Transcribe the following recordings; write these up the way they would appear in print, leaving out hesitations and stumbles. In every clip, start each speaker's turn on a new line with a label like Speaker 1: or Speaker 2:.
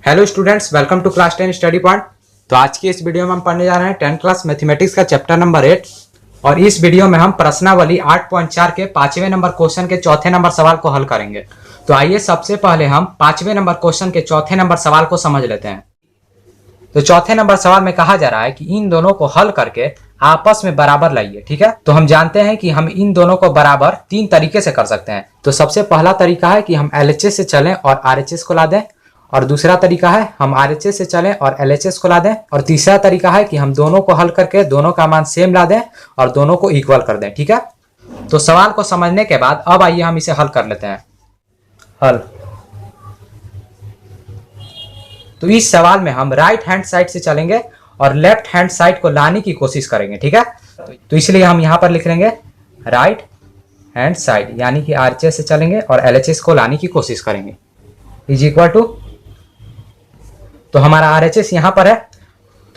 Speaker 1: Hello students, welcome to class 10 study point. तो आज की इस वीडियो में हम पढ़ने जा रहे हैं 10th क्लास मैथमेटिक्स का चैप्टर नंबर 8 और इस वीडियो में हम प्रश्नावली 8.4 के 5वें नंबर क्वेश्चन के चौथे नंबर सवाल को हल करेंगे। तो आइए सबसे पहले हम 5वें नंबर क्वेश्चन के चौथे नंबर सवाल को समझ लेते हैं। तो चौथे नंबर सवाल में कहा जा रहा है कि इन दोनों को हल करके आपस में बराबर लाइए। ठीक है, तो हम जानते हैं कि हम इन दोनों को बराबर तीन तरीके से कर सकते हैं। तो सबसे पहला तरीका है कि हम LHS से चलें और RHS को ला दें, और दूसरा तरीका है हम RHS से चलें और LHS को ला दें, और तीसरा तरीका है कि हम दोनों को हल करके दोनों का मान सेम ला दें और दोनों को इक्वल कर दें। ठीक है, तो सवाल को समझने के बाद अब आइए हम इसे हल कर लेते हैं। हल। तो इस सवाल में हम राइट हैंड साइड से चलेंगे और लेफ्ट हैंड साइड को लाने की कोशिश करेंगे। ठीक है, तो इसलिए हम यहां पर लिख लेंगे राइट हैंड साइड, यानी कि RHS से चलेंगे और LHS को लाने की कोशिश करेंगे इज इक्वल टू। तो हमारा RHS यहां पर है,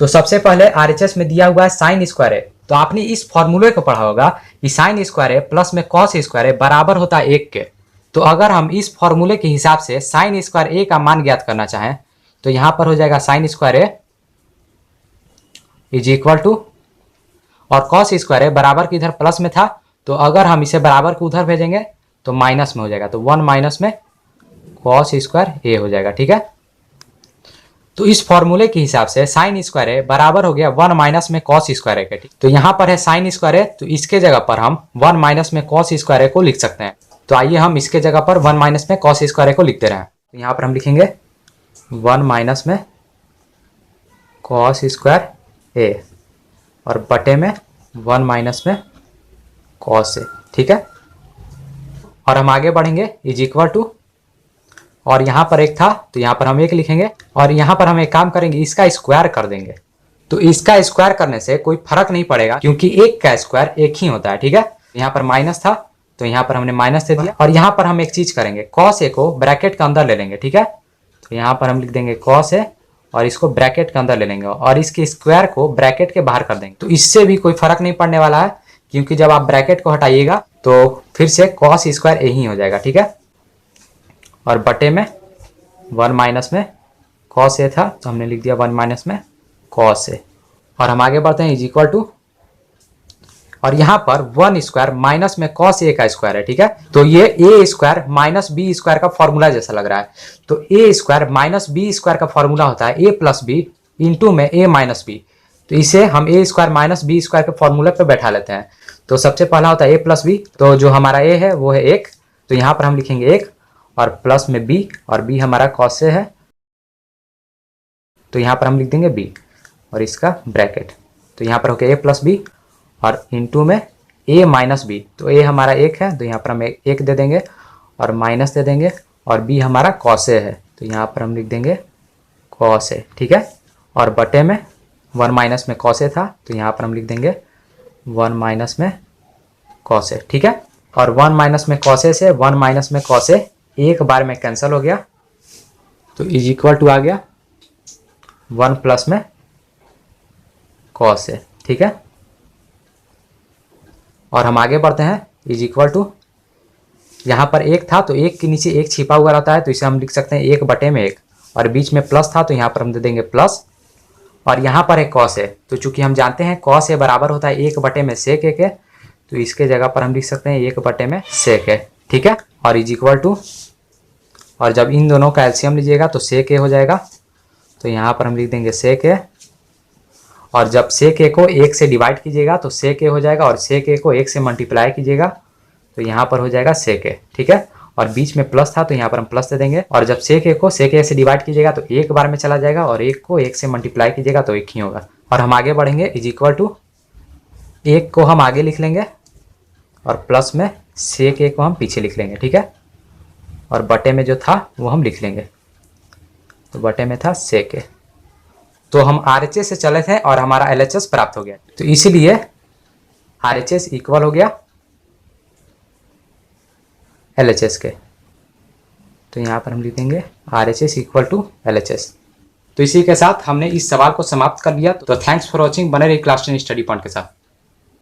Speaker 1: तो सबसे पहले RHS में दिया हुआ है साइन स्क्वायर है। तो आपने इस फॉर्मूले को पढ़ा होगा कि साइन स्क्वायर है प्लस में कॉस स्क्वायर है बराबर होता है 1 के। तो अगर हम इस फॉर्मूले के हिसाब से साइन स्क्वायर ए का मान ज्ञात करना चाहें तो यहां पर हो जाएगा sine square A is equal to, और कॉस स्क्वायर है बराबर की इधर प्लस में था, तो अगर हम इसे बराबर को उधर भेजेंगे तो माइनस में हो जाएगा, तो 1 माइनस में कॉस स्क्वायर ए हो जाएगा। ठीक है, तो इस फॉर्मूले के हिसाब से साइन स्क्वायर है बराबर हो गया 1 माइनस में कॉस स्क्वायर है। तो यहाँ पर है साइन स्क्वायर है, तो इसके जगह पर हम 1 माइनस में कॉस स्क्वायर है को लिख सकते हैं। तो आइए हम इसके जगह पर 1 माइनस में कॉस स्क्वायर है को लिखते रहे। तो यहाँ पर हम लिखेंगे 1 माइनस में कॉस स्क्वायर ए और बटे में 1 माइनस में कॉस ए। ठीक है, और हम आगे बढ़ेंगे इज इक्वल टू, और यहाँ पर एक था तो यहाँ पर हम 1 लिखेंगे, और यहाँ पर हम एक काम करेंगे इसका स्क्वायर कर देंगे। तो इसका स्क्वायर करने से कोई फर्क नहीं पड़ेगा क्योंकि 1 का स्क्वायर 1 ही होता है। ठीक है, यहाँ पर माइनस था तो यहाँ पर हमने माइनस दे दिया, और यहाँ पर हम एक चीज करेंगे कॉस ए को ब्रैकेट के अंदर ले लेंगे। ठीक है, तो यहाँ पर हम लिख देंगे कॉस ए और इसको ब्रैकेट के अंदर ले लेंगे और इसके स्क्वायर को ब्रैकेट के बाहर कर देंगे। तो इससे भी कोई फर्क नहीं पड़ने वाला है क्योंकि जब आप ब्रैकेट को हटाइएगा तो फिर से कॉस स्क्वायर ए ही हो जाएगा। ठीक है, और बटे में 1 माइनस में कॉस ए था तो हमने लिख दिया 1 माइनस में कॉस ए, और हम आगे बढ़ते हैं इज इक्वल टू, और यहाँ पर 1 स्क्वायर माइनस में कॉस ए का स्क्वायर है। ठीक है, तो ये ए स्क्वायर माइनस बी स्क्वायर का फॉर्मूला जैसा लग रहा है। तो ए स्क्वायर माइनस बी स्क्वायर का फॉर्मूला होता है ए प्लस बी इंटू में ए माइनस बी। तो इसे हम ए स्क्वायर माइनस बी स्क्वायर के फॉर्मूले पे बैठा लेते हैं। तो सबसे पहला होता है ए प्लस बी, तो जो हमारा ए है वो है 1, तो यहाँ पर हम लिखेंगे 1 और प्लस में बी, और बी हमारा कॉस से है तो यहाँ पर हम लिख देंगे बी और इसका ब्रैकेट। तो यहाँ पर हो गया ए प्लस बी और इंटू में ए माइनस बी, तो ए हमारा 1 है तो यहाँ पर हम 1 दे देंगे और माइनस दे देंगे, और बी हमारा कॉस ए है तो यहाँ पर हम लिख देंगे कॉस ए। ठीक है, और बटे में 1 माइनस में कॉस ए था तो यहाँ पर हम लिख देंगे 1 माइनस में कॉस ए। ठीक है, और 1 माइनस में कॉस ए से 1 माइनस में कॉस ए एक बार में कैंसिल हो गया, तो इज इक्वल टू आ गया 1 प्लस में कॉस ए। ठीक है, और हम आगे बढ़ते हैं इज इक्वल टू, यहाँ पर 1 था तो 1 के नीचे 1 छिपा हुआ रहता है तो इसे हम लिख सकते हैं 1 बटे में 1, और बीच में प्लस था तो यहाँ पर हम दे देंगे प्लस, और यहाँ पर है कॉस ए, तो चूंकि हम जानते हैं कॉस ए बराबर होता है 1 बटे में सेक ए के, तो इसके जगह पर हम लिख सकते हैं 1 बटे में सेक ए। ठीक है, और इज इक्वल टू, और जब इन दोनों का एलसीएम लीजिएगा तो सेक ए हो जाएगा, तो यहाँ पर हम लिख देंगे सेक ए, और जब सेक ए को 1 से डिवाइड कीजिएगा तो सेक ए हो जाएगा, और सेक ए को 1 से मल्टीप्लाई कीजिएगा तो यहाँ पर हो जाएगा सेक ए। ठीक है, और बीच में प्लस था तो यहाँ पर हम प्लस दे देंगे, और जब सेक ए को सेक ए से डिवाइड कीजिएगा तो एक बार में चला जाएगा, और 1 को 1 से मल्टीप्लाई कीजिएगा तो 1 ही होगा। और हम आगे बढ़ेंगे इज इक्वल टू, 1 को हम आगे लिख लेंगे और प्लस में सेक ए को हम पीछे लिख लेंगे। ठीक है, और बटे में जो था वो हम लिख लेंगे, तो बटे में था सेक ए। तो हम RHS से चले थे और हमारा LHS प्राप्त हो गया, तो इसीलिए RHS इक्वल हो गया LHS के। तो यहाँ पर हम लिख देंगे RHS इक्वल टू LHS। तो इसी के साथ हमने इस सवाल को समाप्त कर लिया। तो थैंक्स फॉर वॉचिंग, बने रहिए क्लास 10 स्टडी पॉइंट के साथ।